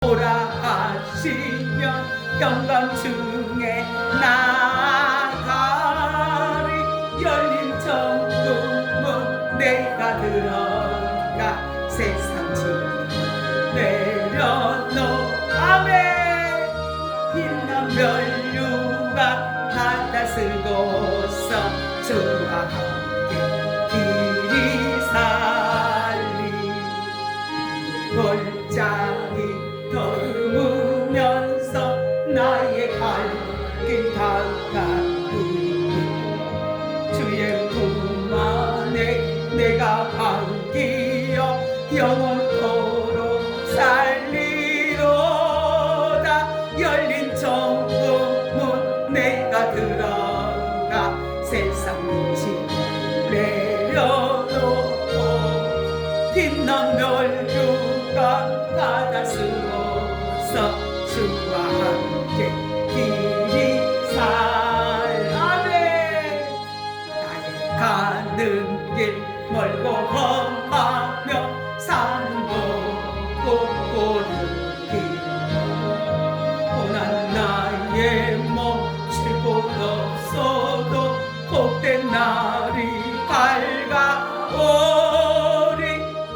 오라 하시면 영광 중에 나가리. 열린 천국문 내가 들어가 세상 지금 내려놓아멘. 빛난 면류가 바다 쓸고서 주와 함께 길이 살리. 골짜기 더듬으면서 나의 갈 길 다가오니. 주의 품 안에 내가 안기어 영원토록 살리로다. 열린 천국문 내가 들어가 세상 빛이 내려놓고. 빛난 면류가 바다 쓰고서 주와 함께 길이 살아네. 나의 가는 길 멀고 험하며 산도 꼿꼿이. 고난 나의 몸 쉴 곳 없어도 복된 날이 밝아오리.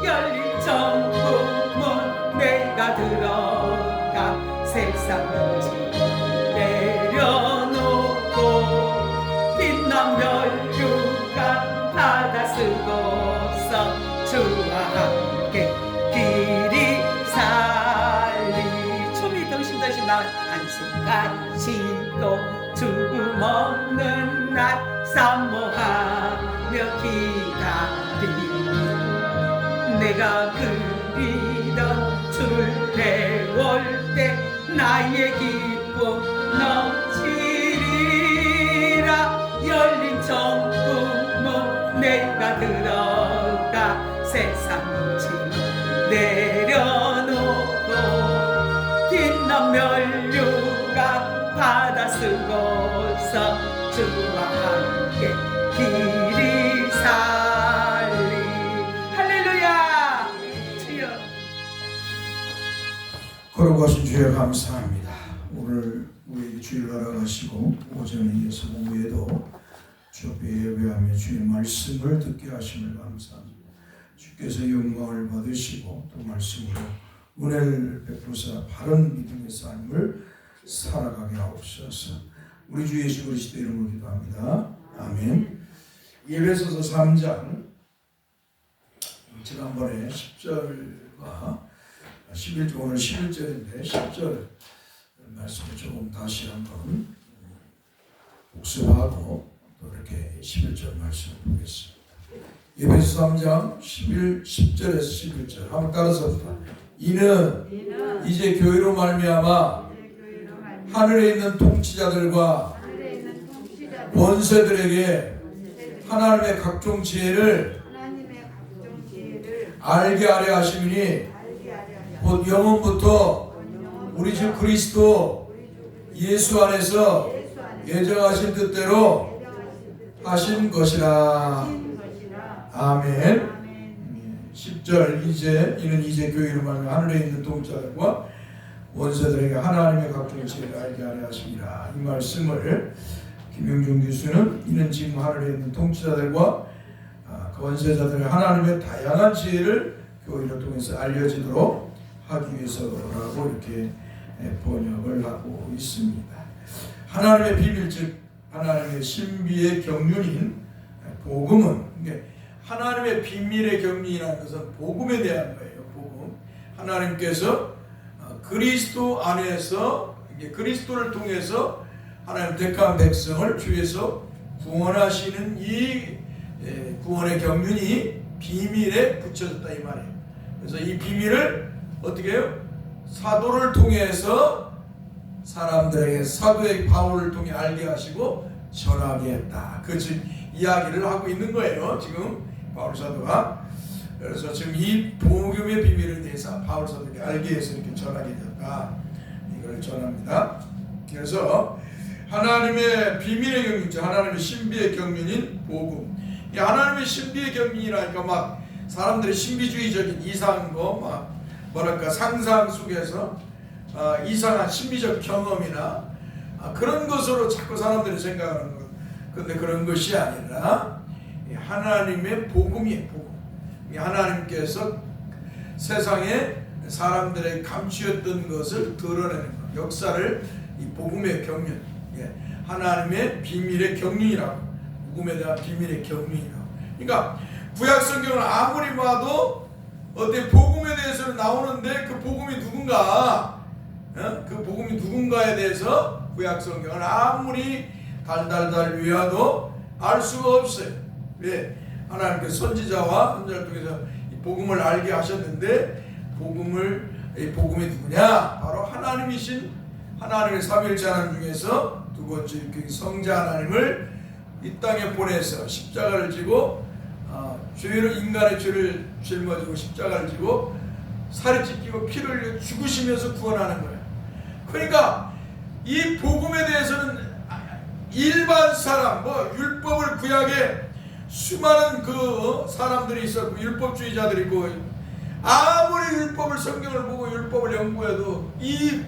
열린 천국문 내가 들어가 세상 빛이 내려놓고. 빛난 면류가 바다 쓰고서 주와 함께 길이 살리. 춤이 덩신덩신 나온 한숨까지도 죽음 없는 날 사모하며 기다리. 내가 그리던 주를 배울 때 나의 기쁨 넘치리라. 열린 천국문 내가 들어가 세상 짐 내려놓고. 빛난 면류가 바다 쓰고서 주와 함께 길이 살리. 할렐루야. 주여. 걸어가신 주여 감사합니다. 오늘 우리에게 주일 허락하시고 오전에 이어서 오후에도 주 앞에 예배하며 주의 말씀을 듣게 하심을 감사합니다. 주께서 영광을 받으시고 또 말씀으로 은혜를 베푸사 바른 믿음의 삶을 살아가게 하옵소서. 우리 주 예수 그리스도 이름으로 기도합니다. 아멘. 에베소서 3장 지난번에 10절과 11절, 오늘 11절인데 10절 말씀을 조금 다시 한번 복습하고 또 이렇게 11절 말씀을 보겠습니다. 에베소 3장 10절에서 11절 한번 따라서 봅시다. 이는 이제 교회로 말미암아 하늘에 있는 통치자들과 원세들에게 하나님의 각종 지혜를 알게 하려 하심이니 곧 영원부터 우리 주 그리스도 예수 안에서 예정하신 뜻대로 하신 것이라. 아멘. 10절 이는 이제 교회로 말하며 하늘에 있는 통치자들과 원세들에게 하나님의 각종 지혜를 알게 하려 하심이라. 이 말씀을 김영중 교수는 이는 지금 하늘에 있는 통치자들과 그 원세자들의 하나님의 다양한 지혜를 교회를 통해서 알려지도록 하기 위해서라고 이렇게 번역을 하고 있습니다. 하나님의 비밀 즉 하나님의 신비의 경륜인 복음은 하나님의 비밀의 경륜이라는 것은 복음에 대한 거예요. 복음. 하나님께서 그리스도 안에서 그리스도를 통해서 하나님 택한 백성을 주에서 구원하시는 이 구원의 경륜이 비밀에 붙여졌다 이 말이에요. 그래서 이 비밀을 어떻게 해요? 사도를 통해서 사람들에게 사도의 바울을 통해 알게 하시고 전하게 했다. 그 이야기를 하고 있는 거예요. 지금 바울 사도가. 그래서 지금 이 복음의 비밀에 대해서 바울 사도에게 알게 해서 이렇게 전하게 되었다. 이걸 전합니다. 그래서 하나님의 비밀의 경륜, 하나님의 신비의 경륜인 복음. 이 하나님의 신비의 경륜이라니까 막 사람들이 신비주의적인 이상한 거, 막 뭐랄까 상상 속에서 이상한 심리적 경험이나 그런 것으로 자꾸 사람들이 생각하는 것. 근데 그런 것이 아니라 하나님의 복음이에요. 복음. 하나님께서 세상에 사람들의 감추었던 것을 드러내는 것. 역사를 이 복음의 경륜, 하나님의 비밀의 경륜이라고, 복음에 대한 비밀의 경륜이라고. 그러니까 구약 성경을 아무리 봐도 어때 복음에 대해서는 나오는데 그 복음이 누군가, 그 복음이 누군가에 대해서 구약 성경을 아무리 달달달 외워도 알 수가 없어요. 왜? 하나님께서 선지자와 선지자를 통해서 이 복음을 알게 하셨는데 이 복음이 누구냐? 바로 하나님이신 하나님의 삼위일체 하나님 중에서 두 번째 성자 하나님을 이 땅에 보내서 십자가를 지고 인간의 죄를 짊어지고 십자가를 지고 살이 찢기고 피를 흘려 죽으시면서 구원하는 거예요. 그러니까 이 복음에 대해서는 일반 사람, 율법을 구약에 수많은 그 사람들이 있었고 율법주의자들이 있고 아무리 율법을 성경을 보고 율법을 연구해도 이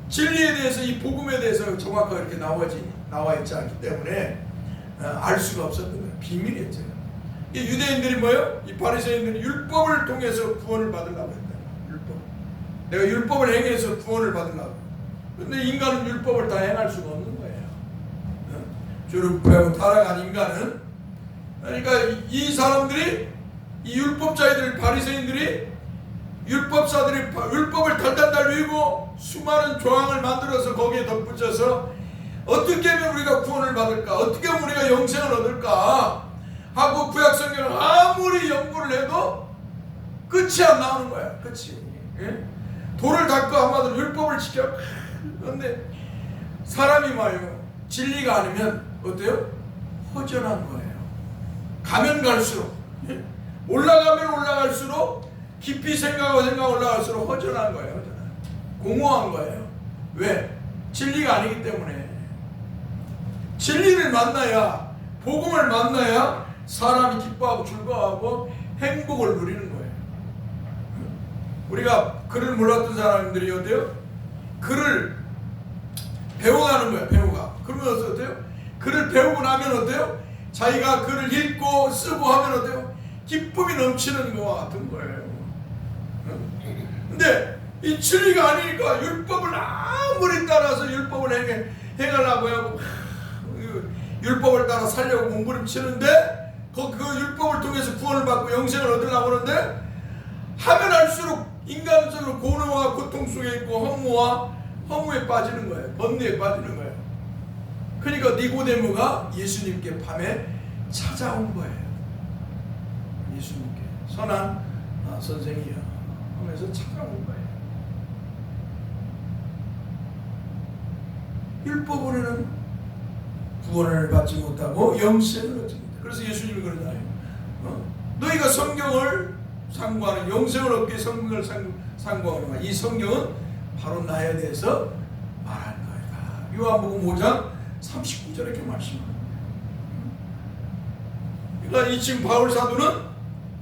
진리에 대해서 이 복음에 대해서 정확하게 이렇게 나와 있지 않기 때문에 알 수가 없었던 거예요. 비밀이었죠. 이 유대인들이 뭐예요? 이 바리새인들이 율법을 통해서 구원을 받으려고 했다. 율법. 내가 율법을 행해서 구원을 받으려고. 근데 인간은 율법을 다 행할 수가 없는 거예요. 주를 구하고 타락한 인간은, 그러니까 이 사람들이, 이 율법자들이, 바리새인들이, 율법사들이 율법을 달달달 외우고 수많은 조항을 만들어서 거기에 덧붙여서 어떻게 하면 우리가 구원을 받을까, 어떻게 하면 우리가 영생을 얻을까 하고 구약 성경을 아무리 연구를 해도 끝이 안 나오는 거야. 끝이. 돌을 닦고 한마디로 율법을 지켜. 그런데 사람이 말이에요, 진리가 아니면 어때요? 허전한 거예요. 가면 갈수록, 올라가면 올라갈수록, 깊이 생각하고 올라갈수록 허전한 거예요. 허전한. 공허한 거예요. 왜? 진리가 아니기 때문에. 진리를 만나야, 복음을 만나야 사람이 기뻐하고 즐거워하고 행복을 누리는 거예요. 우리가 글을 몰랐던 사람들이 어때요? 글을 배워가는 거예요. 배워가. 그러면 어때요? 글을 배우고 나면 어때요? 자기가 글을 읽고 쓰고 하면 어때요? 기쁨이 넘치는 것과 같은 거예요. 근데 이 진리가 아니니까 율법을 아무리 따라서 율법을 행하려고 하고 율법을 따라 살려고 몸부림치는데 그 율법을 통해서 구원을 받고 영생을 얻으려고 하는데 하면 할수록 인간적으로 고뇌와 고통 속에 있고 허무에 빠지는 거예요. 번뇌에 빠지는 거예요. 그러니까 니고데모가 예수님께 밤에 찾아온 거예요. 예수님께 선한 선생이야 하면서 찾아온 거예요. 율법으로는 구원을 받지 못하고 영생을 얻지 못해. 그래서 예수님이 그러잖아요. 너희가 성경을 상고하는, 영생을 얻기 위해 성경을 상고하는 거야. 이 성경은 바로 나에 대해서 말한 거야. 요한복음 5장 39절에 이렇게 말씀합니다. 그러니까 이 지금 바울 사도는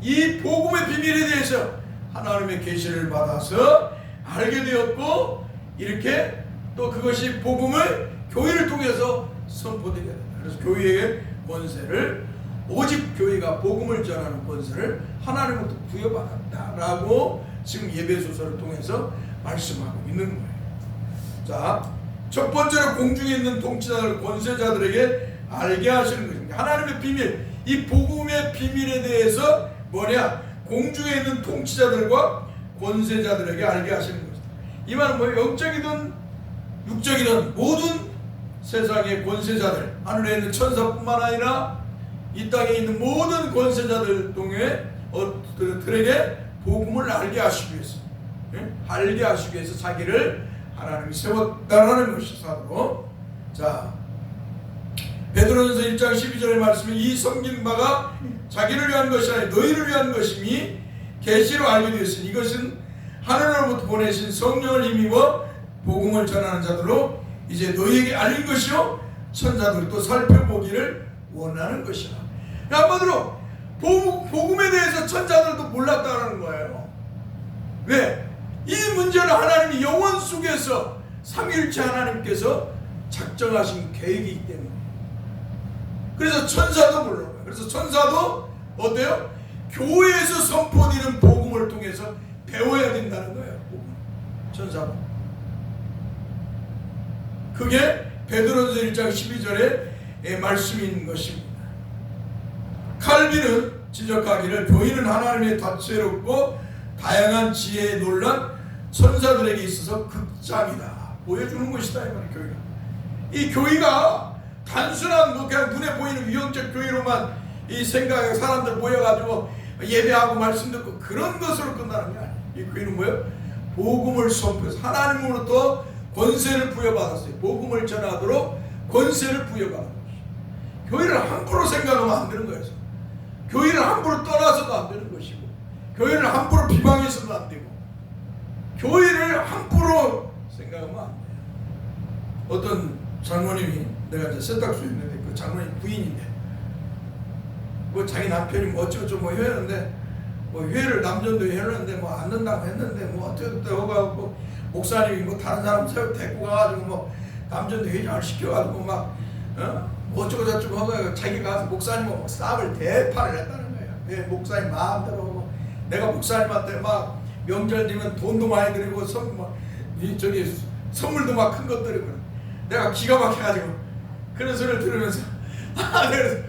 이 복음의 비밀에 대해서 하나님의 계시를 받아서 알게 되었고, 이렇게 또 그것이 복음을 교회를 통해서 선포되게 된다. 그래서 교회에게 권세를, 오직 교회가 복음을 전하는 권세를 하나님으로부터 부여받았다라고 지금 예배소서를 통해서 말씀하고 있는 거예요. 자, 첫 번째로 공중에 있는 통치자들, 권세자들에게 알게 하시는 것입니다. 하나님의 비밀, 이 복음의 비밀에 대해서 뭐냐? 공중에 있는 통치자들과 권세자들에게 알게 하시는 것입니다. 이 말은 뭐예요? 영적이든 육적이든 모든 세상의 권세자들, 하늘에 있는 천사뿐만 아니라 이 땅에 있는 모든 권세자들 들에게 복음을 알게 하시기 위해서, 알게 하시기 위해서 자기를 하나님이 세웠다라는 것이 사도. 자, 베드로전서 1장 12절의 말씀에 이 섬긴 바가 자기를 위한 것이 아니 너희를 위한 것임이 계시로 알게 되었으니 이것은 하늘로부터 보내신 성령을 힘입어 복음을 전하는 자들로 이제 너희에게 알린 것이요 천사들이 또 살펴보기를 원하는 것이라. 한마디로 복음에 대해서 천사들도 몰랐다는 거예요. 왜? 이 문제는 하나님이 영원 속에 삼위일체 하나님께서 작정하신 계획이기 때문에. 그래서 천사도 물론, 그래서 천사도 어때요? 교회에서 선포되는 복음을 통해서 배워야 된다는 거예요. 천사도. 그게 베드로전서 1장 12절의 말씀인 것입니다. 칼빈은 지적하기를 교인은 하나님의 다채롭고 다양한 지혜에 놀란 천사들에게 있어서 극장이다. 보여주는 것이다. 이 말이에요. 교회가. 이 교회가 단순한 뭐 그냥 눈에 보이는 위형적 교회로만 이 생각에 사람들 모여가지고 예배하고 말씀 듣고 그런 것으로 끝나는 게 아니에요. 이 교회는 뭐예요? 복음을 선포해서 하나님으로부터 권세를 부여받았어요. 복음을 전하도록 권세를 부여받은 것이죠. 교회를 함부로 생각하면 안 되는 거예요. 교회를 함부로 떠나서도 안 되는 것이고, 교회를 함부로 비방해서도 안 되고, 교회를 함부로 생각하면 안 돼요. 어떤 장로님이, 내가 이제 세탁소에 있는데 그 장로님 부인인데 뭐 자기 남편이 뭐 어쩌고저쩌고 뭐 회하는데 뭐 회를 남전도 회하는데 뭐 안 된다고 했는데 뭐 어쩌고저쩌고 해가지고 목사님이 뭐 다른 사람 데리고 가가지고 뭐 남전도 회장을 시켜가지고 막 뭐 어쩌고저쩌고 하고 자기가 가서 목사님하고 싹을 대파를 했다는 거예요. 네, 목사님 마음대로 하고 내가 목사님한테 막 명절 되면 돈도 많이 드리고 선물도 막 큰 것 드리고 내가 기가 막혀가지고 그런 소리를 들으면서 그래서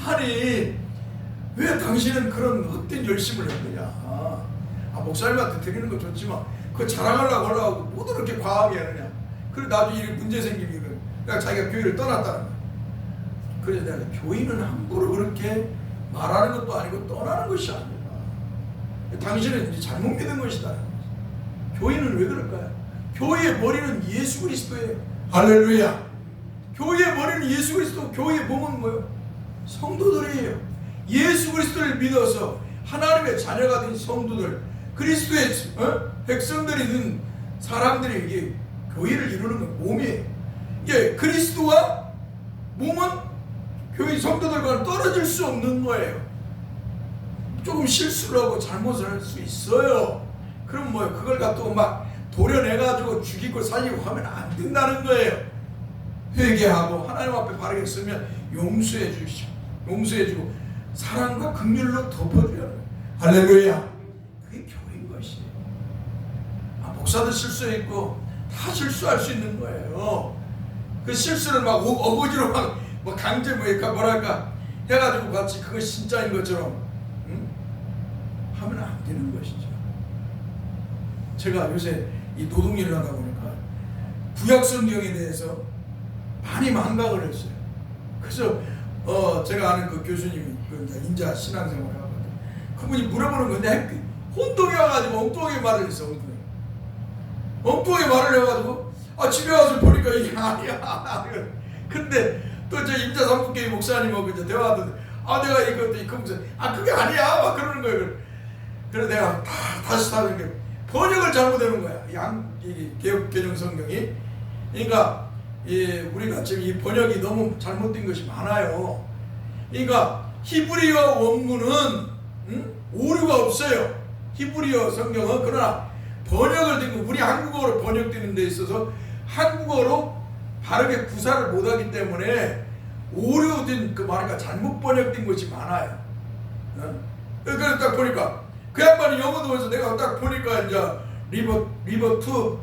아니 왜 당신은 그런 헛된 열심을 했느냐. 목사님한테 드리는 건 좋지만 그거 자랑하려고 하려고 모두 그렇게 과하게 하느냐. 그래 나중에 이렇게 문제 생기면 그러니까 자기가 교회를 떠났다는 거야. 그래서 내가 교인은 함부로 그렇게 말하는 것도 아니고 떠나는 것이 아니다. 당신은 이제 잘못 믿은 것이다. 교인은 왜 그럴까요? 교회의 머리는 예수 그리스도예요. 할렐루야. 교회의 머리는 예수 그리스도. 교회의 몸은 뭐예요? 성도들이에요. 예수 그리스도를 믿어서 하나님의 자녀가 된 성도들, 그리스도의 백성들이 된 사람들이 이게 교회를 이루는 건 몸이에요. 예, 그리스도와 몸은 교회 성도들과는 떨어질 수 없는 거예요. 조금 실수를 하고 잘못을 할 수 있어요. 그럼 뭐예요? 그걸 갖고 막 도려내가지고 죽이고 살리고 하면 안 된다는 거예요. 회개하고 하나님 앞에 바르게 쓰면 용서해 주시고 용서해주고 사랑과 긍휼로 덮어줘야 돼요. 할렐루야. 그게 교회인 것이에요. 목사도 실수했고 다 실수할 수 있는 거예요. 그 실수를 막 어거지로 막 강제 뭐랄까 해가지고 같이 그것이 진짜인 것처럼 하면 안 되는 것이죠. 제가 요새 이 노동일을 하다 보니까 구약 성경에 대해서 많이 망각을 했어요. 그래서 제가 아는 그 교수님이 인자 신앙생활을 하거든요. 그분이 물어보는 건데 혼동이 와가지고 엉뚱하게 말을 했어. 엉뚱하게 말을 해가지고 집에 와서 보니까 이게 아니야. 근데 또 저 임자 삼국교회 목사님하고 이제 대화하던데 내가 이거 무슨 그게 아니야 막 그러는 거예요. 그래서 내가 다시 사는 게 번역을 잘못해놓은 거야. 이 개혁 개정 성경이. 그러니까 우리가 지금 이 번역이 너무 잘못된 것이 많아요. 그러니까 히브리어 원문은 오류가 없어요. 히브리어 성경은. 그러나 번역을 된 거, 우리 한국어로 번역되는 데 있어서 한국어로 바르게 구사를 못하기 때문에 오류된 뭐랄까 잘못 번역된 것이 많아요. 그래서 딱 보니까 그 양반이 영어도 보면서 내가 딱 보니까 이제 리버 투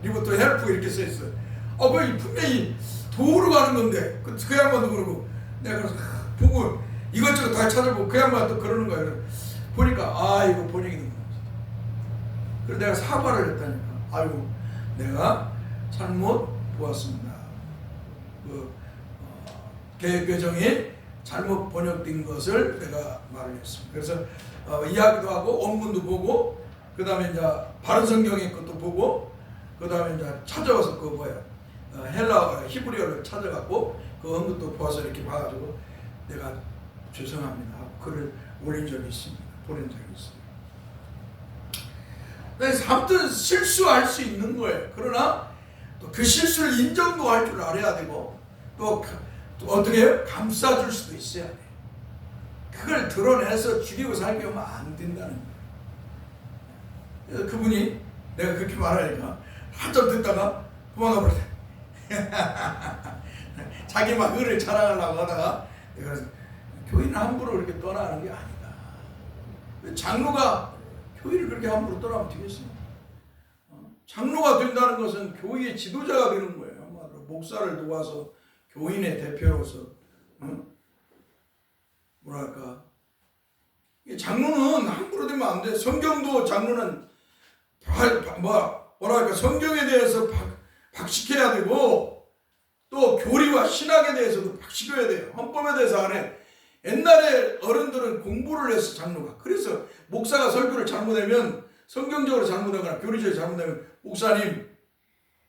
리버 투 헬프 이렇게 써 있어요. 그 분명히 도로 가는 건데 그 양반도 그러고 내가 그래서 보고 이것저것 다 찾아보고 그 양반 또 그러는 거예요. 보니까 이거 번역이 된 거지. 그래서 내가 사과를 했다니까. 내가 잘못 보았습니다. 개혁 개정이 잘못 번역된 것을 내가 말을 했습니다. 그래서 이야기도 하고 원문도 보고 그 다음에 이제 바른 성경의 것도 보고 그 다음에 이제 찾아와서 헬라 히브리어를 찾아갖고 그 언급도 보아서 이렇게 봐가지고 내가 죄송합니다 하고 글을 올린 적이 있습니다. 보낸 적이 있습니다. 그래서 아무튼 실수할 수 있는 거예요. 그러나 또 그 실수를 인정도 할 줄 알아야 되고 또 어떻게 해요? 감싸줄 수도 있어야 돼. 그걸 드러내서 죽이고 살게 하면 안 된다는 거예요. 그래서 그분이 내가 그렇게 말하니까 한참 듣다가 도망가 버렸다. 자기 막 의를 자랑하려고 하다가 그래서 교인은 함부로 그렇게 떠나는 게 아니다. 장로가 교인을 그렇게 함부로 떠나면 되겠어요? 장로가 된다는 것은 교회의 지도자가 되는 거예요. 목사를 도와서 교인의 대표로서 뭐랄까, 장로는 함부로 되면 안 돼. 성경도 장로는 뭐랄까 성경에 대해서 박식해야 되고 또 교리와 신학에 대해서도 박식해야 돼요. 헌법에 대해서 안 해. 옛날에 어른들은 공부를 해서 장로가, 그래서 목사가 설교를 잘못하면, 성경적으로 잘못하거나 교리적으로 잘못하면 목사님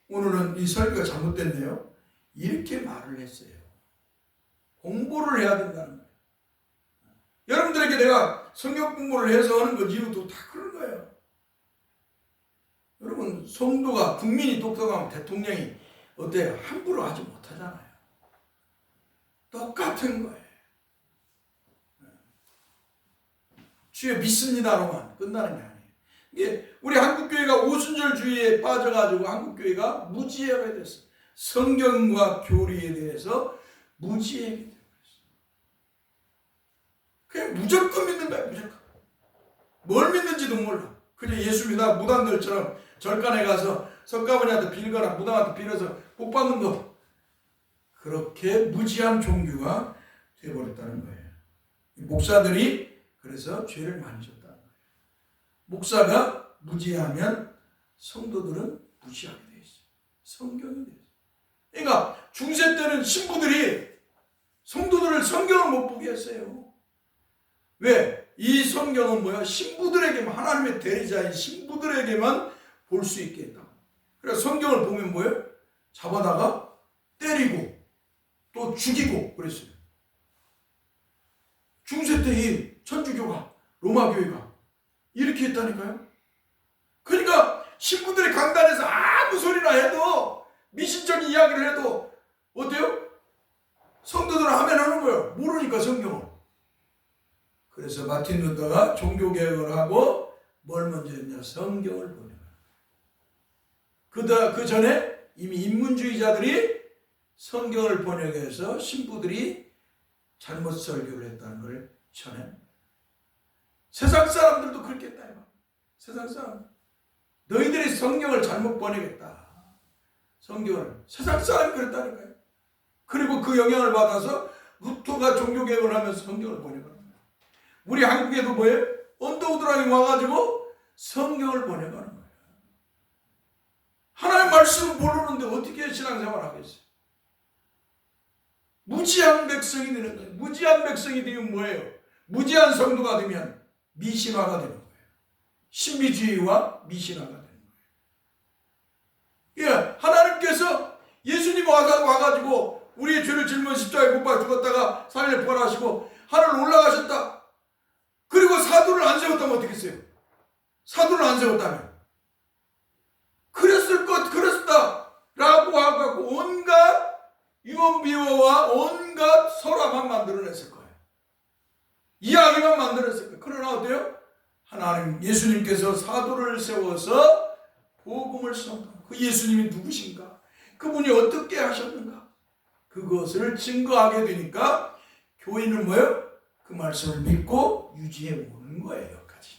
오늘은 이 설교가 잘못됐네요, 이렇게 말을 했어요. 공부를 해야 된다는 거예요. 여러분들에게 내가 성경 공부를 해서 하는 것 이유도 다 그런 거예요. 여러분, 성도가, 국민이 똑똑하면 대통령이 어때요? 함부로 하지 못하잖아요. 똑같은 거예요. 주여 믿습니다로만 끝나는 게 아니에요. 이게 우리 한국교회가 오순절주의에 빠져가지고 한국교회가 무지하게 됐어요. 성경과 교리에 대해서 무지하게 됐어요. 그냥 무조건 믿는 거야, 무조건. 뭘 믿는지도 몰라. 그냥 예수 믿어 무당들처럼 절간에 가서 석가모니한테 빌거나 무당한테 빌어서 복 받는 거. 그렇게 무지한 종교가 되어버렸다는 거예요. 목사들이 그래서 죄를 많이 졌다는 거예요. 목사가 무지하면 성도들은 무지하게 돼 있어요. 성경이 돼 있어요. 그러니까 중세 때는 신부들이 성도들을 성경을 못 보게 했어요. 왜? 이 성경은 뭐야? 신부들에게만, 하나님의 대리자인 신부들에게만 볼 수 있게 했다. 그래서 성경을 보면 뭐예요? 잡아다가 때리고 또 죽이고 그랬어요. 중세 때 이 천주교가, 로마교회가 이렇게 했다니까요. 그러니까 신부들이 강단에서 아무 소리나 해도, 미신적인 이야기를 해도 어때요? 성도들은 하면 하는 거예요. 모르니까 성경을. 그래서 마틴 루터가 종교개혁을 하고 뭘 먼저 했냐? 성경을 번역을. 그 전에 이미 인문주의자들이 성경을 번역해서 신부들이 잘못 설교를 했다는 걸 전해. 세상 사람들도 그렇게 했다. 세상 사람. 너희들이 성경을 잘못 번역했다. 성경을. 세상 사람이 그랬다니까요. 그리고 그 영향을 받아서 루터가 종교개혁을 하면서 성경을 번역을 합니다. 우리 한국에도 뭐예요? 언더우드랑이 와가지고 성경을 번역하는 거예요. 하나님 말씀을 모르는데 어떻게 신앙생활을 하겠어요? 무지한 백성이 되는 거예요. 무지한 백성이 되면 뭐예요? 무지한 성도가 되면 미신화가 되는 거예요. 신비주의와 미신화가 되는 거예요. 예, 하나님께서 예수님 와가지고 우리의 죄를 짊어 십자가에 못 박아 죽었다가 3일에 부활하시고 하늘 올라가셨다. 그리고 사도를 안 세웠다면 어떻겠어요? 사도를 안 세웠다면 그랬다라고 하고 온갖 유언비어와 온갖 설화만 만들어냈을 거예요. 이야기만 만들어냈을 거예요. 그러나 어때요? 하나님, 예수님께서 사도를 세워서 복음을 선포하고, 그 예수님이 누구신가? 그분이 어떻게 하셨는가? 그것을 증거하게 되니까 교인은 뭐예요? 그 말씀을 믿고 유지해 오는 거예요. 여기까지.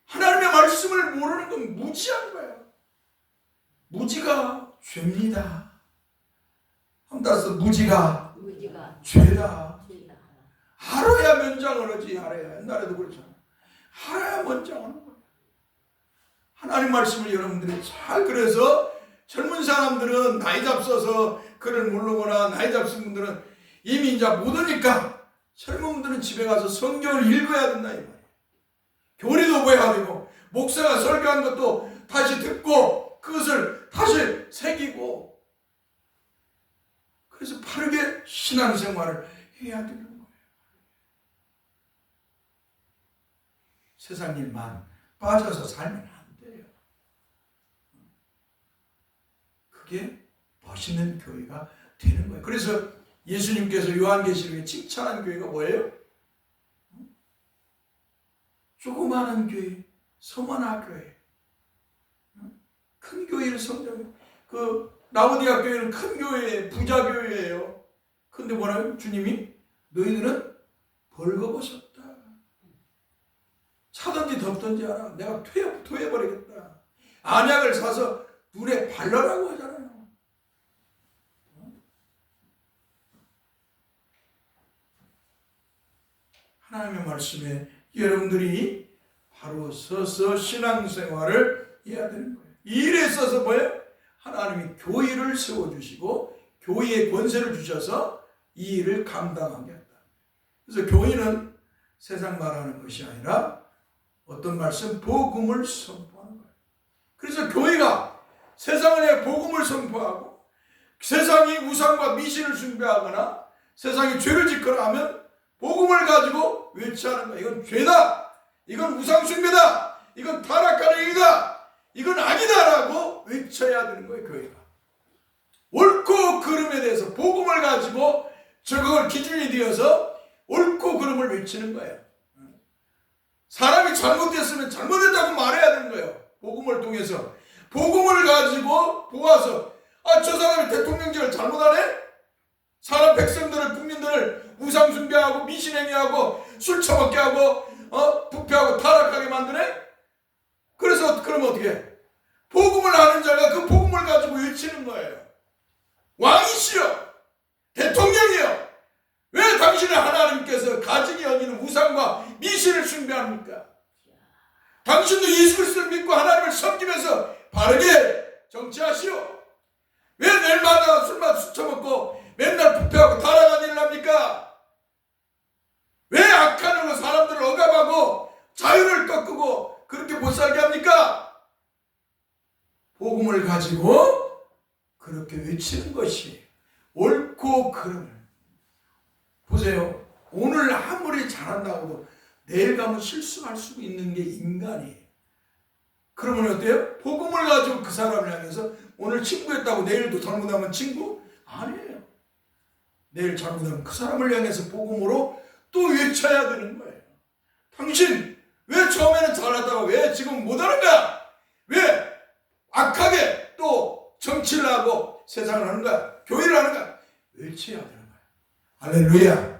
하나님의 말씀을 모르는 건 무지한 거예요. 무지가 죄입니다. 한 따라서 무지가 죄다. 알아야 면장을 하지. 알아야. 옛날에도 그렇잖아. 알아야 면장하는 거예요. 하나님 말씀을 여러분들이 잘, 그래서 젊은 사람들은 나이 잡숴서 글을 모르거나 나이 잡순 분들은 이미 이제 못 오니까 젊은 분들은 집에 가서 성경을 읽어야 된다 이 말이에요. 교리도 배워야 되고 목사가 설교한 것도 다시 듣고 그것을 다시 새기고, 그래서 바르게 신앙생활을 해야 되는 거예요. 세상 일만 빠져서 살면 안 돼요. 그게 멋있는 교회가 되는 거예요. 그래서 예수님께서 요한계시록에 칭찬한 교회가 뭐예요? 조그마한 교회, 소만한 교회. 큰 교회를 성장해. 그 라오디아 교회는 큰 교회예요. 부자 교회예요. 근데 뭐라고? 주님이 너희들은 벌거벗었다. 차든지 덮든지 하라. 내가 토해버리겠다. 안약을 사서 눈에 발라라고 하잖아요. 하나님의 말씀에 여러분들이 바로 서서 신앙생활을 해야 되는 거예요. 이 일에 있어서 뭐예요? 하나님이 교회를 세워주시고 교회에 권세를 주셔서 이 일을 감당하게 한다. 그래서 교회는 세상 말하는 것이 아니라 어떤 말씀? 복음을 선포하는 거예요. 그래서 교회가 세상에 복음을 선포하고 세상이 우상과 미신을 숭배하거나 세상이 죄를 짓거나 하면 복음을 가지고 외치하는 거예요. 이건 죄다. 이건 우상 숭배다. 이건 타락하는 일이다. 이건 아니다라고 외쳐야 되는 거예요. 교회가. 옳고 그름에 대해서 복음을 가지고 저걸 기준이 되어서 옳고 그름을 외치는 거예요. 사람이 잘못됐으면 잘못했다고 말해야 되는 거예요. 복음을 통해서. 복음을 가지고 보아서 저 사람이 대통령직을 잘못하네? 사람 백성들을 국민들을 우상 숭배하고 미신행위하고 술 처먹게 하고 부패하고 타락하게 만드네? 그래서 그러면 어떻게 해? 복음을 아는 자가 그 복음을 가지고 외치는 거예요. 왕이시여 대통령이여 왜 당신의 하나님께서 가증히 여기는 우상과 미신을 숭배합니까? 당신도 예수 그리스도를 믿고 하나님을 섬기면서 바르게 정치하시오. 왜 내일마다 술 처먹고 맨날 부패하고 타락한 일을 합니까? 왜 악한 일로 사람들을 억압하고 자유를 꺾고 그렇게 못 살게 합니까? 복음을 가지고 그렇게 외치는 것이 옳고 그름을. 보세요. 오늘 아무리 잘한다고 내일 가면 실수할 수 있는 게 인간이에요. 그러면 어때요? 복음을 가지고 그 사람을 향해서 오늘 친구였다고 내일도 잘못하면 친구? 아니에요. 내일 잘못하면 그 사람을 향해서 복음으로 또 외쳐야 되는 거예요. 당신 왜 처음에는 잘하다가 왜 지금 못하는 거야? 왜 악하게 또 정치를 하고 세상을 하는 거야? 교회를 하는 거야? 외쳐야 되는 거야. 할렐루야.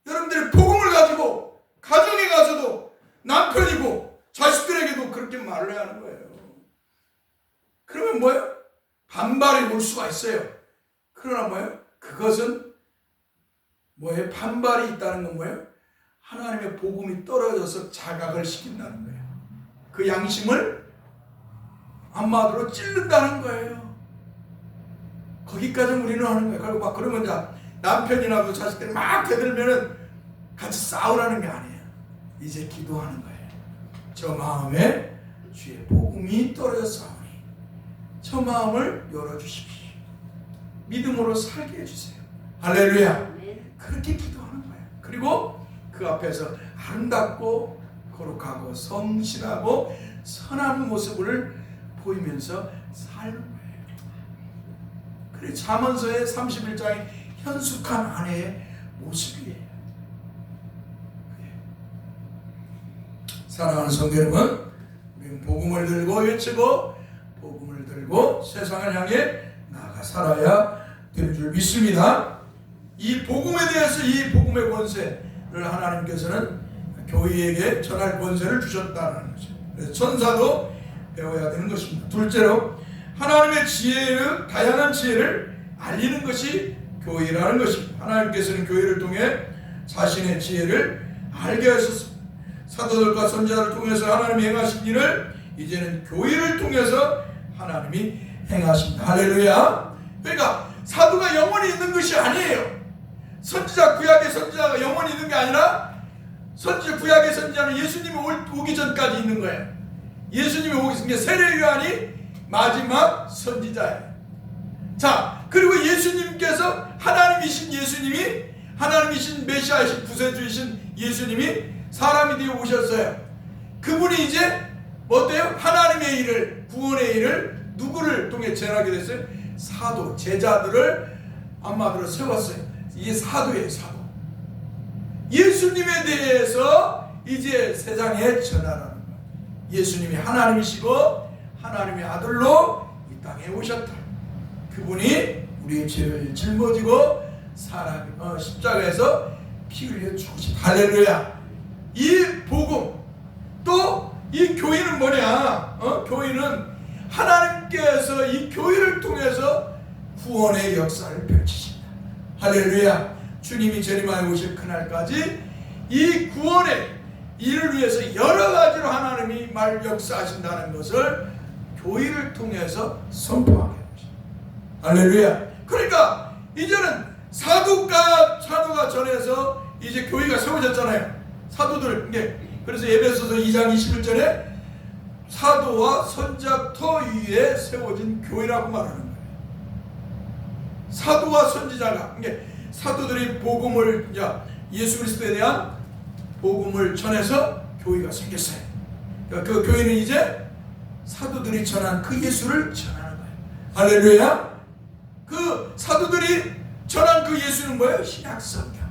여러분들이 복음을 가지고 가정에 가서도 남편이고 자식들에게도 그렇게 말을 해야 하는 거예요. 그러면 뭐예요? 반발이 올 수가 있어요. 그러나 뭐예요? 그것은 뭐예요? 반발이 있다는 건 뭐예요? 하나님의 복음이 떨어져서 자각을 시킨다는 거예요. 그 양심을 한마디로 찔른다는 거예요. 거기까지 우리는 하는 거예요. 그리고 막 그러면 남편이나 그 자식들이 막 대들면은 같이 싸우라는 게 아니에요. 이제 기도하는 거예요. 저 마음에 주의 복음이 떨어졌사오니 저 마음을 열어주십시오. 믿음으로 살게 해주세요. 할렐루야. 그렇게 기도하는 거예요. 그리고 그 앞에서 아름답고 거룩하고 성실하고 선한 모습을 보이면서 사는 거예요. 그래 잠언서의 31장의 현숙한 아내의 모습이에요. 사랑하는 성도 여러분, 우리는 복음을 들고 외치고 복음을 들고 세상을 향해 나아가 살아야 될 줄 믿습니다. 이 복음에 대해서 이 복음의 권세를 하나님께서는 교회에게 전할 권세를 주셨다는 거죠. 그래서 천사도 배워야 되는 것입니다. 둘째로 하나님의 지혜를 다양한 지혜를 알리는 것이 교회라는 것입니다. 하나님께서는 교회를 통해 자신의 지혜를 알게 하셨습니다. 사도들과 선지자를 통해서 하나님이 행하신 일을 이제는 교회를 통해서 하나님이 행하십니다. 할렐루야. 그러니까 사도가 영원히 있는 것이 아니에요. 선지자 구약의 선지자가 영원히 있는 게 아니라 구약의 선지자는 예수님이 오기 전까지 있는 거예요. 예수님이 오기 전에 세례 요한이 마지막 선지자예요. 자, 그리고 예수님께서 하나님이신 예수님이 하나님이신 메시아이신 구세주이신 예수님이 사람이 되어 오셨어요. 그분이 이제 어때요? 하나님의 일을 구원의 일을 누구를 통해 전하게 됐어요? 사도 제자들을 한마디로 세웠어요. 이게 사도예요. 사도. 예수님에 대해서 이제 세상에 전하라는 거예요. 예수님이 하나님이시고 하나님의 아들로 이 땅에 오셨다. 그분이 우리의 죄를 짊어지고 십자가에서 피 흘려 죽으셨다. 할렐루야. 이 복음, 또 이 교회는 뭐냐? 교회는 하나님께서 이 교회를 통해서 구원의 역사를 펼치신다. 할렐루야. 주님이 재림하여 오실 그날까지 이 구원의 이를 위해서 여러 가지로 하나님이 역사하신다는 것을 교회를 통해서 선포하게 합니다. 할렐루야. 그러니까 이제는 사도가 전해서 이제 교회가 세워졌잖아요. 사도들, 그래서 에베소서 2장 21절에 사도와 선지자 터 위에 세워진 교회라고 말하는 거예요. 사도와 선지자가, 사도들이 복음을, 예수 그리스도에 대한 복음을 전해서 교회가 생겼어요. 그러니까 그 교회는 이제 사도들이 전한 그 예수를 전하는 거예요. 할렐루야. 그 사도들이 전한 그 예수는 뭐예요? 신약성경.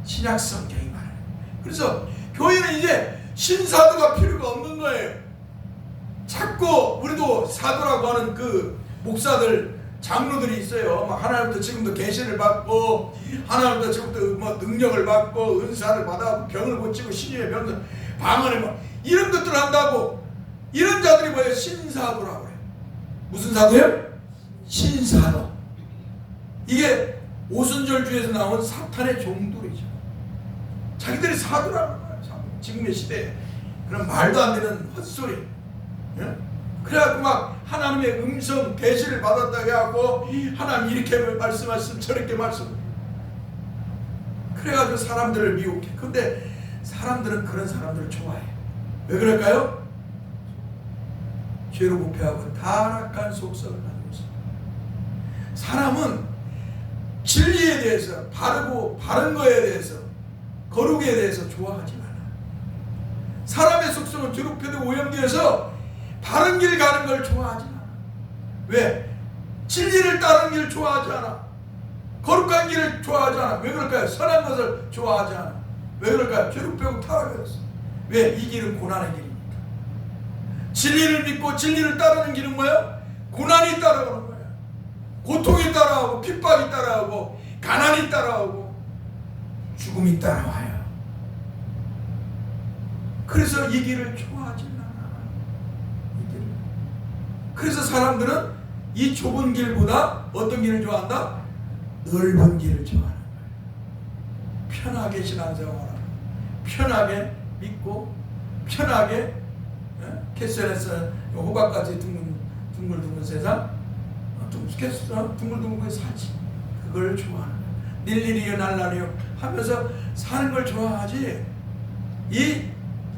신약성경이 말하는 거예요. 그래서 교회는 이제 신사도가 필요가 없는 거예요. 자꾸 우리도 사도라고 하는 그 목사들, 장로들이 있어요. 막 하나님부터 지금도 계시를 받고, 하나님부터 지금부터 뭐 능력을 받고, 은사를 받아 병을 고치고, 신유의 병을 방언을 뭐 이런 것들을 한다고. 이런 자들이 뭐예요? 신사도라고 해요. 무슨 사도예요? 신사도. 이게 오순절주에서 나온 사탄의 종들이죠. 자기들이 사도라는 거예요. 지금의 시대에 그런 말도 안 되는 헛소리. 예? 그래갖고 막 하나님의 음성 계시를 받았다고 하고, 하나님 이렇게 말씀하시면 저렇게 말씀. 그래가지고 사람들을 미혹해. 근데 사람들은 그런 사람들을 좋아해. 왜 그럴까요? 죄로 부패하고 타락한 속성을 가지고 있어요. 사람은 진리에 대해서, 바른 거에 대해서, 거룩에 대해서 좋아하지 않아. 사람의 속성은 죄로 부패되고 오염되어서 바른 길 가는 걸 좋아하지 않아. 왜? 진리를 따르는 길을 좋아하지 않아. 거룩한 길을 좋아하지 않아. 왜 그럴까요? 선한 것을 좋아하지 않아. 왜 그럴까요? 죄로 빼고 타락했어. 왜? 이 길은 고난의 길입니다. 진리를 믿고 진리를 따르는 길은 뭐예요? 고난이 따라오는 거예요. 고통이 따라오고, 핍박이 따라오고, 가난이 따라오고, 죽음이 따라와요. 그래서 이 길을 좋아하지 않아. 그래서 사람들은 이 좁은 길보다 어떤 길을 좋아한다? 넓은 길을 좋아하는 거예요. 편하게 신앙생활하고, 편하게 믿고, 편하게 캐슬에서 호박까지 둥글둥글 세상, 둥글둥글 살지. 그걸 좋아하는 거예요. 일일이요 날라리요 하면서 사는 걸 좋아하지, 이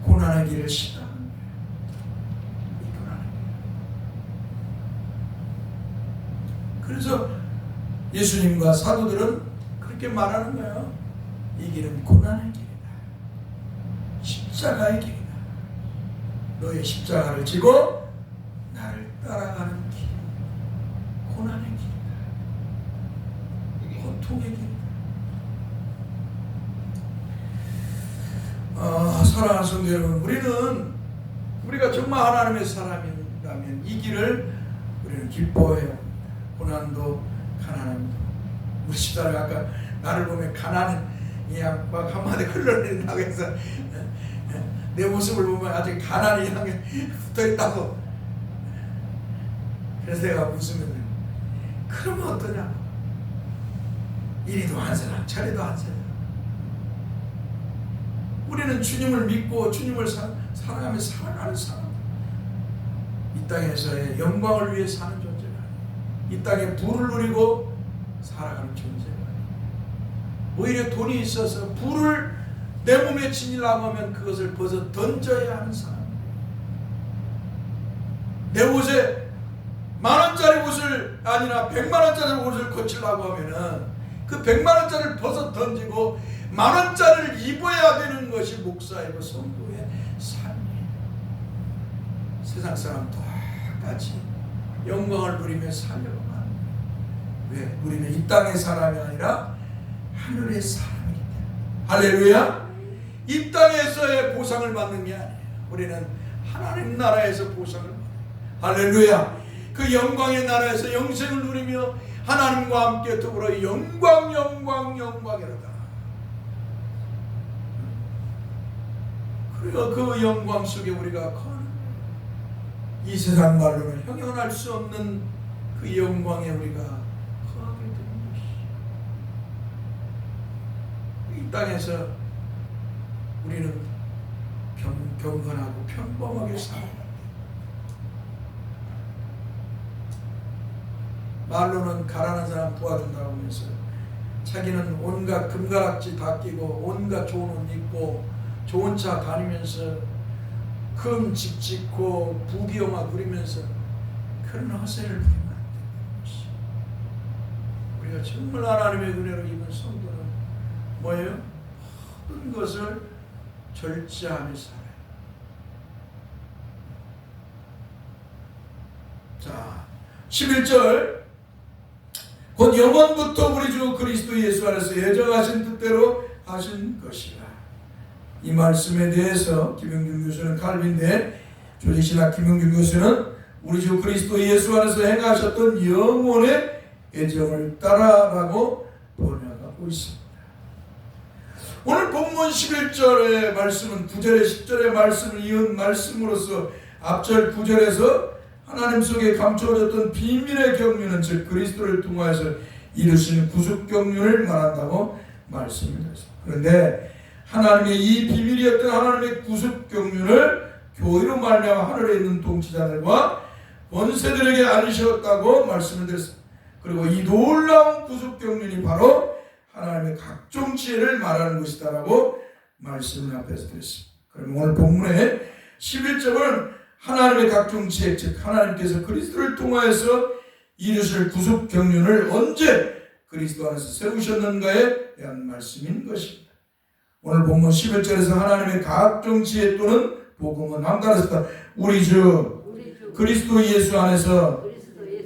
고난의 길을 싫어하는 거예요. 이 고난의 길. 그래서 예수님과 사도들은 그렇게 말하는 거예요. 이 길은 고난의 길이다. 십자가의 길이다. 너의 십자가를 지고 나를 따라가는 길. 고난의 길이다. 고통의 길이다. 사랑하는 성도 여러분, 우리가 정말 하나님의 사람이라면 이 길을 우리는 기뻐해야 합니다. 고난도 가난함도. 우리 집사람이 아까 나를 보면 가난은 그냥 막 한마디 흘러내린다고 해서 내 모습을 보면 아직 가난이 향해 붙어있다고. 그래서 내가 웃으면, 그러면 어떠냐? 이리도 한 사람, 저리도 한 사람. 우리는 주님을 믿고 주님을 사랑하며 살아가는 사람. 이 땅에서의 영광을 위해 사는 존재가 아니에요. 이 땅에 부를 누리고 살아가는 존재가 아니에요. 오히려 돈이 있어서 부를 내 몸에 지니려고 하면 그것을 벗어 던져야 하는 사람. 내 옷에 10,000원짜리 옷을 아니라 100만원짜리 옷을 고치려고 하면은 그 100만원짜리를 벗어 던지고 10,000원짜리를 입어야 되는 것이 목사이고 성도의 삶이에요. 세상 사람 똑같이 영광을 누리며 살려고 하는 거예요. 왜? 우리는 이 땅의 사람이 아니라 하늘의 사람이기 때문에. 할렐루야. 이 땅에서의 보상을 받는 게 아니에요. 우리는 하나님 나라에서 보상을 받아요. 할렐루야. 그 영광의 나라에서 영생을 누리며 하나님과 함께 더불어 영광이로다. 그리고 그 영광 속에 우리가 거하는 이 세상 말로는 형용할 수 없는 그 영광에 우리가 거하게 되는 것이, 이 땅에서 우리는 경건하고 평범하게 살아야 돼. 말로는 가라는 사람 도와준다고 하면서 자기는 온갖 금가락지 다 끼고 온갖 좋은 옷 입고 좋은 차 다니면서 금 집 짓고 부귀영화 누리면서 그런 허세를 부리면 안 되는 것이, 우리가 정말 하나님의 은혜로 입은 성도는 뭐예요? 모든 것을 절제하며 살아요. 자, 11절, 곧 영원부터 우리 주 그리스도 예수 안에서 예정하신 뜻대로 하신 것이라. 이 말씀에 대해서 김영준 교수는 칼빈데, 조지신학 김영준 교수는 우리 주 그리스도 예수 안에서 행하셨던 영원의 예정을 따라라고 번역하고 있습니다. 오늘 본문 11절의 말씀은 9절의 10절의 말씀을 이은 말씀으로서 앞절 9절에서 하나님 속에 감추어졌던 비밀의 경륜은 즉 그리스도를 통하여서 이루신 구속 경륜을 말한다고 말씀을 드렸습니다. 그런데 하나님의 이 비밀이었던 하나님의 구속 경륜을 교회로 말미암아 하늘에 있는 통치자들과 권세들에게 알리셨다고 말씀을 드렸습니다. 그리고 이 놀라운 구속 경륜이 바로 하나님의 각종 지혜를 말하는 것이다라고 말씀을 앞에서 드렸습니다. 그럼 오늘 본문의 11절은 하나님의 각종 지혜, 즉 하나님께서 그리스도를 통하여서 이루실 구속 경륜을 언제 그리스도 안에서 세우셨는가에 대한 말씀인 것입니다. 오늘 본문 11절에서 하나님의 각종 지혜 또는 복음은 함따라서다 우리 주 그리스도 예수 안에서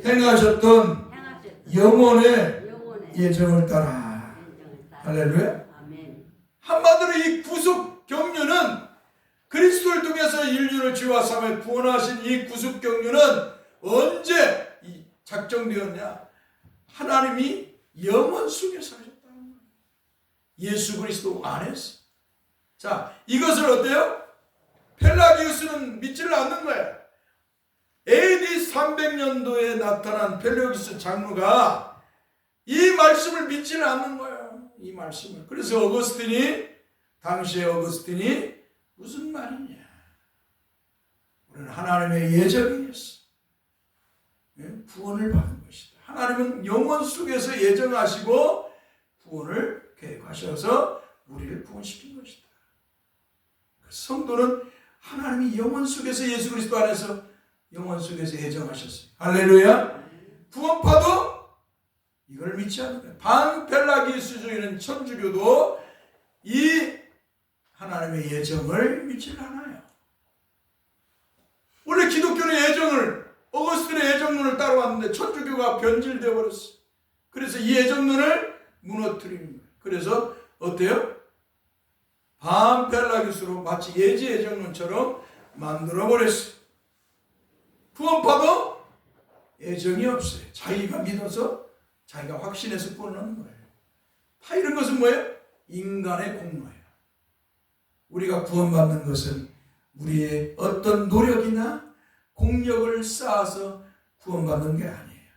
행하셨던 영원의 예정을 따라. 할렐루야. 한마디로 이 구속 경륜은 그리스도를 통해서 인류를 죄와 사함에 구원하신 이 구속 경륜은 언제 작정되었냐? 하나님이 영원 속에서 하셨다는 거예요. 예수 그리스도 안에서. 자, 이것을 어때요? 펠라기우스는 믿지를 않는 거예요. AD 300년도에 나타난 펠라기우스 장로가 이 말씀을 믿지를 않는 거예요. 이 말씀을. 그래서 당시에 어거스틴이 무슨 말이냐? 우리는 하나님의 예정이었어. 구원을 받은 것이다. 하나님은 영원 속에서 예정하시고 구원을 계획하셔서 우리를 구원시킨 것이다. 성도는 하나님이 영원 속에서 예수 그리스도 안에서 영원 속에서 예정하셨어요. 할렐루야. 구원파도 이걸 믿지 않는 거예요. 반펠라기우스주의는 천주교도 이 하나님의 예정을 믿지 않아요. 원래 기독교는 예정을, 어거스틴의 예정론을 따라왔는데 천주교가 변질되어 버렸어. 그래서 이 예정론을 무너뜨리는 거예요. 그래서 어때요? 반펠라기우스로 마치 예지 예정론처럼 만들어 버렸어요. 구원파도 예정이 없어요. 자기가 믿어서 자기가 확신해서 구원하는 거예요. 다 이런 것은 뭐예요? 인간의 공로예요. 우리가 구원받는 것은 우리의 어떤 노력이나 공력을 쌓아서 구원받는 게 아니에요.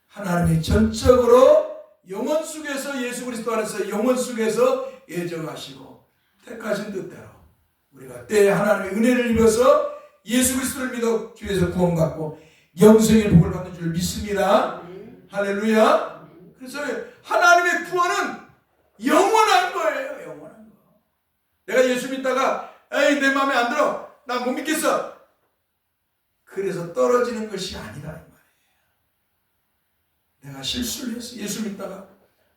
하나님이 전적으로 영원 속에서 예수 그리스도 안에서 영원 속에서 예정하시고 택하신 뜻대로 우리가 때에 하나님의 은혜를 입어서 예수 그리스도를 믿어 주에서 구원받고 영생의 복을 받는 줄 믿습니다. 할렐루야. 그래서 하나님의 구원은 영원한 거예요. 영원한 거. 내가 예수 믿다가 에이 내 마음에 안 들어. 나 못 믿겠어. 그래서 떨어지는 것이 아니라는 말이에요. 내가 실수를 했어. 예수 믿다가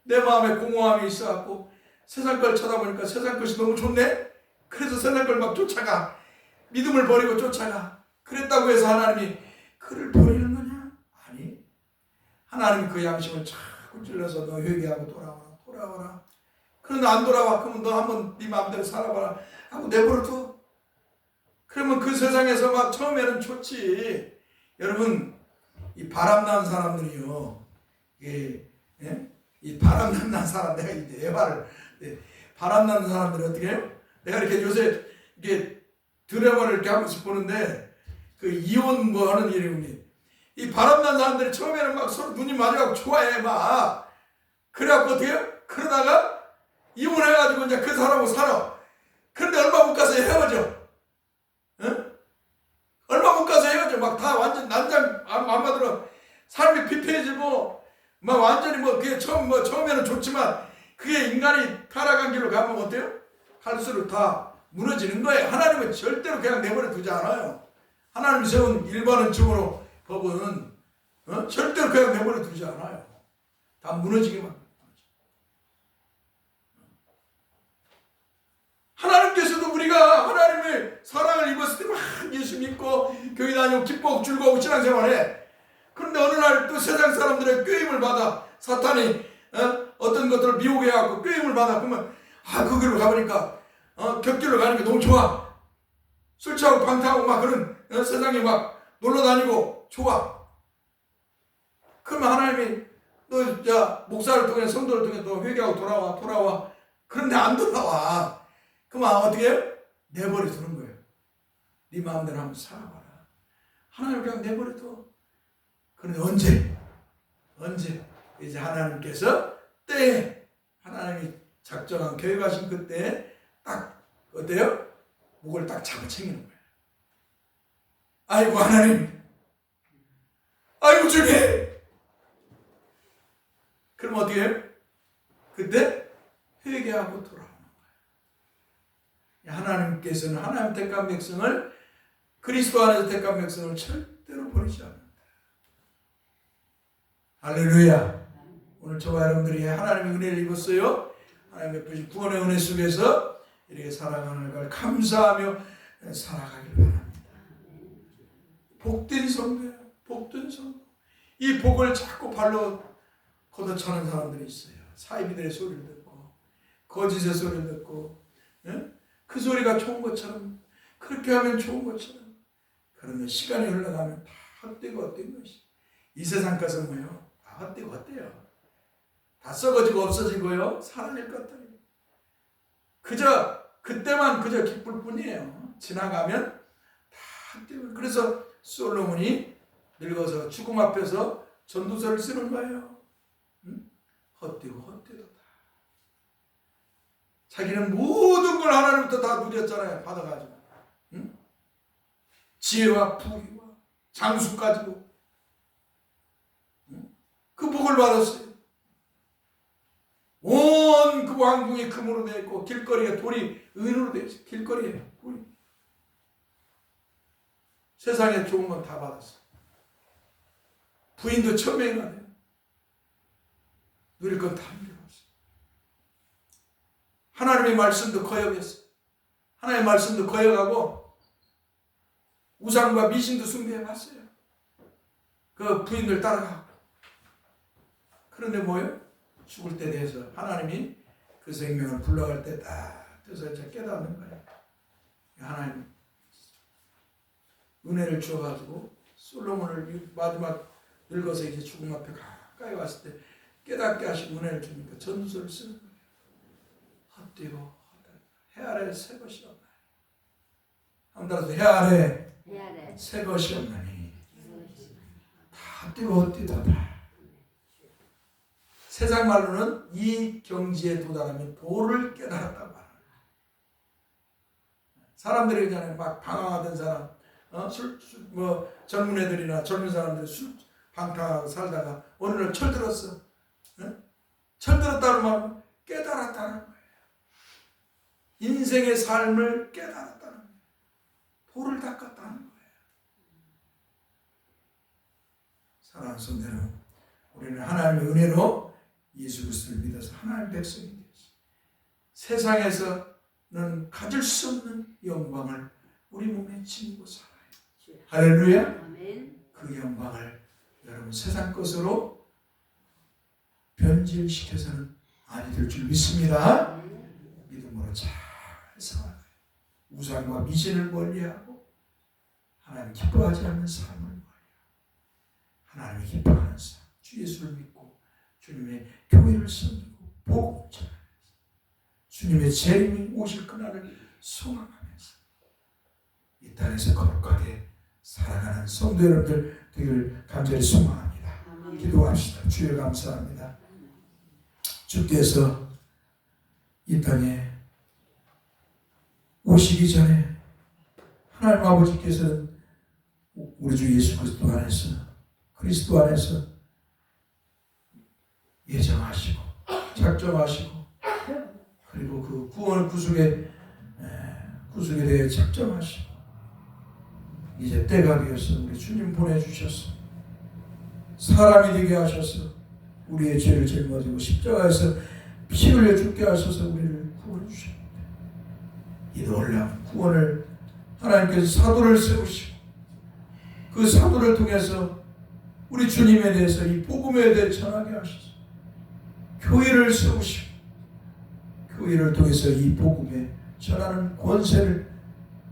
내 마음에 공허함이 있어갖고 세상 걸 쳐다보니까 세상 것이 너무 좋네. 그래서 세상 걸 막 쫓아가. 믿음을 버리고 쫓아가. 그랬다고 해서 하나님이 그를 버리는 거냐? 아니. 하나님이 그 양심을 자꾸 찔러서 너 회개하고 돌아와라. 그런데 안 돌아와. 그러면 너 한번 네 마음대로 살아봐라 하고 내버려둬. 그러면 그 세상에서 막 처음에는 좋지. 여러분 이 바람난 사람들이요, 이 바람난 사람, 내가 이제 에바를 바람난 사람들이 어떻게 해요? 내가 이렇게 요새 이게 드라마를 이렇게 한 번씩 보는데 그 이혼 뭐 하는 이름이, 이 바람난 사람들이 처음에는 막 서로 눈이 마주하고 좋아해 막. 그래갖고 어떻게 해요? 그러다가 이혼해가지고 이제 그 사람하고 살아. 그런데 얼마 못 가서 헤어져. 응? 얼마 못 가서 헤어져. 막 다 완전 난장 한마디로 삶이 피폐해지고 막 완전히 뭐 그게 처음에는 좋지만 그게 인간이 타락한 길로 가면 어때요? 갈수록 다 무너지는 거예요. 하나님은 절대로 그냥 내버려 두지 않아요. 하나님이 세운 일반론적으로 법은 절대로 그냥 내버려 두지 않아요. 다 무너지게만. 하나님께서도 우리가 하나님의 사랑을 입었을 때 막 예수 믿고 교회 다니고 기뻐하고 즐거워하고 신앙생활해. 그런데 어느 날 또 세상 사람들의 꾀임을 받아 사탄이 어떤 것들을 미혹해 갖고 꾀임을 받아. 그러면 그 길로 가보니까 곁길로 가니까 너무 좋아. 술 취하고 방탕하고 막 그런 세상에 막 놀러 다니고 좋아. 그러면 하나님이 너 자 목사를 통해 성도를 통해 너 회개하고 돌아와. 그런데 안 돌아와. 그러면 어떻게 해요? 내버려 두는 거예요. 네 마음대로 한번 살아봐라. 하나님 그냥 내버려 둬. 그런데 언제 이제 하나님께서 때에 하나님이 작정한 계획하신 그때 딱 어때요? 목을 딱 잡아채기는 거예요. 아이고 하나님, 아이고 주님. 그럼 어떻게 해요? 그때 회개하고 돌아오는 거예요. 하나님께서는 하나님 택한 백성을, 그리스도 안에서 택한 백성을 절대로 버리지 않는다. 할렐루야. 오늘 저와 여러분들이 하나님의 은혜를 입었어요. 하나님의 베푸신 구원의 은혜 속에서 이렇게 살아가는 걸 감사하며 살아가길 바랍니다. 복된 성도예요. 복된 성도. 이 복을 자꾸 발로 걷어차는 사람들이 있어요. 사이비들의 소리를 듣고 거짓의 소리를 듣고 그 소리가 좋은 것처럼, 그렇게 하면 좋은 것처럼. 그런데 시간이 흘러가면 다 헛되고 헛된 것이. 이 세상 것은 뭐예요? 다 헛되고 헛돼요. 다 썩어지고 없어지고요, 사라질 것들이에요. 그저 그때만 그저 기쁠 뿐이에요. 지나가면 다 헛되고. 그래서 솔로몬이 늙어서 죽음 앞에서 전도서를 쓰는 거예요. 헛되고 헛되도다. 자기는 모든 걸 하나님부터 다 누렸잖아요. 받아가지고. 지혜와 부귀와 장수까지도. 그 복을 받았어요. 온 그 왕궁이 금으로 되어 있고 길거리에 돌이 은으로 되어 있어요. 길거리에 돌이. 세상에 좋은 건 다 받았어요. 부인도 천명이나 돼요. 누릴 건 다 누렸어요. 하나님의 말씀도 거역했어요. 하나님의 말씀도 거역하고 우상과 미신도 숭배해봤어요. 그 부인들 따라가고. 그런데 뭐예요? 죽을 때 돼서 하나님이 그 생명을 불러갈 때 딱 돼서 이제 깨닫는 거예요. 하나님 은혜를 주어가지고 솔로몬을 마지막 늙어서 이제 죽음 앞에 가까이 왔을 때 깨닫게 하시고 은혜를 주니까 전도서를 쓰는 거예요. 헛되고 해 아래 새 것이 없나니. 한 번 따라서 해 아래 새 것이 없나니. 다 헛되고 헛되도다. 세상 말로는 이 경지에 도달하면 도를 깨달았다고 말합니다. 사람들이 그냥 막 방황하던 사람, 젊은 애들이나 젊은 사람들이 술 방탕하고 살다가 어느 날 철들었어. 철들었다는 말은 깨달았다는 거예요. 인생의 삶을 깨달았다는 거예요. 도를 닦았다는 거예요. 사랑하는 성도들, 우리는 하나님의 은혜로 예수 그리스도를 믿어서 하나님의 백성이 되었어요. 세상에서는 가질 수 없는 영광을 우리 몸에 지니고 살아요. 할렐루야. 그 영광을 여러분 세상 것으로 변질시켜서는 아니 될 줄 믿습니다. 믿음으로 잘 살아가요. 우상과 미신을 멀리하고 하나님 기뻐하지 않는 삶을 주 예수를 믿고 주님의 교회를 섬기고 복음을 전하면서 주님의 재림이 오실 그날을 소망하면서 이 땅에서 거룩하게 살아가는 성도 여러분들 되길 간절히 소망합니다. 기도합시다. 주여 감사합니다. 주께서 이 땅에 오시기 전에 하나님 아버지께서는 우리 주 예수 그리스도 안에서 예정하시고 작정하시고 그리고 그 구원 구속에 대해 작정하시고 이제 때가 되어서 우리 주님 보내주셔서 사람이 되게 하셔서 우리의 죄를 짊어지고 십자가에서 피 흘려 죽게 하셔서 우리를 구원해 주셨습니다. 이 놀라운 구원을 하나님께서 사도를 세우시고 그 사도를 통해서 우리 주님에 대해서 이 복음에 대해 전하게 하셔서 교회를 세우시고 교회를 통해서 이 복음에 전하는 권세를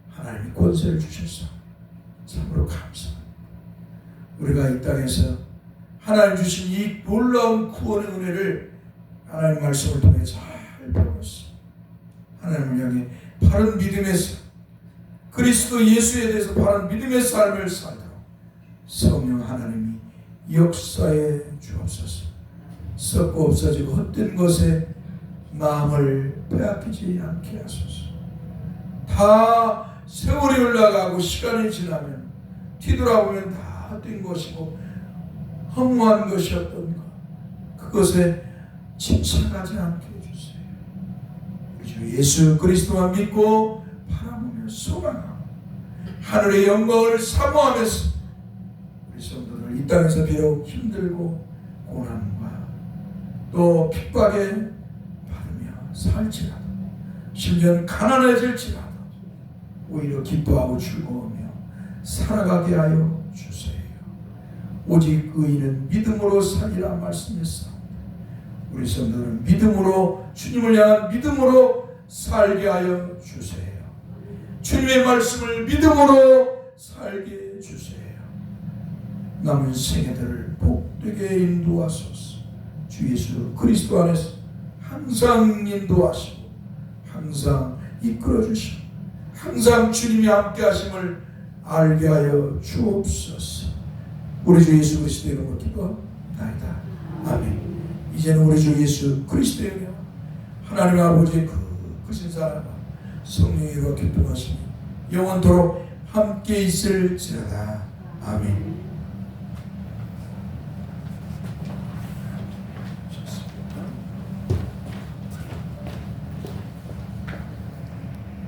하나님이 권세를 주셔서 참으로 감사합니다. 우리가 이 땅에서 하나님 주신 이 놀라운 구원의 은혜를 하나님 말씀을 통해 잘 배웠어. 하나님을 향해 바른 믿음에서 그리스도 예수에 대해서 바른 믿음의 삶을 살도록 성령 하나님이 역사해 주옵소서. 썩고 없어지고 헛된 것에 마음을 빼앗기지 않게 하소서. 다 세월이 흘러가고 시간이 지나면 뒤돌아보면 다 헛된 것이고 허무한 것이었던 것, 그것에 집착하지 않게 해주세요. 우리 주 예수 그리스도만 믿고 바라보며 소망하고 하늘의 영광을 사모하면서 우리 성도들 이 땅에서 비록 힘들고 고난과 또 핍박에 받으며 살지라도 심지어 가난해질지라도 오히려 기뻐하고 즐거우며 살아가게 하여 주세요. 오직 의인은 믿음으로 살리라 말씀했습니다. 우리 성도는 믿음으로 주님을 향한 믿음으로 살게 하여 주세요. 주님의 말씀을 믿음으로 살게 주세요. 남은 생애들을 복되게 인도하소서. 주 예수 그리스도 안에서 항상 인도하시고 항상 이끌어 주시고 항상 주님이 함께 하심을 알게 하여 주옵소서. 우리 주 예수 그리스도의 이름으로 기도합니다. 아멘. 이제는 우리 주 예수 그리스도의 은혜와 하나님 아버지의 크신 사랑과 성령의 이루어 교통하시니 영원토록 함께 있을지어다. 아멘.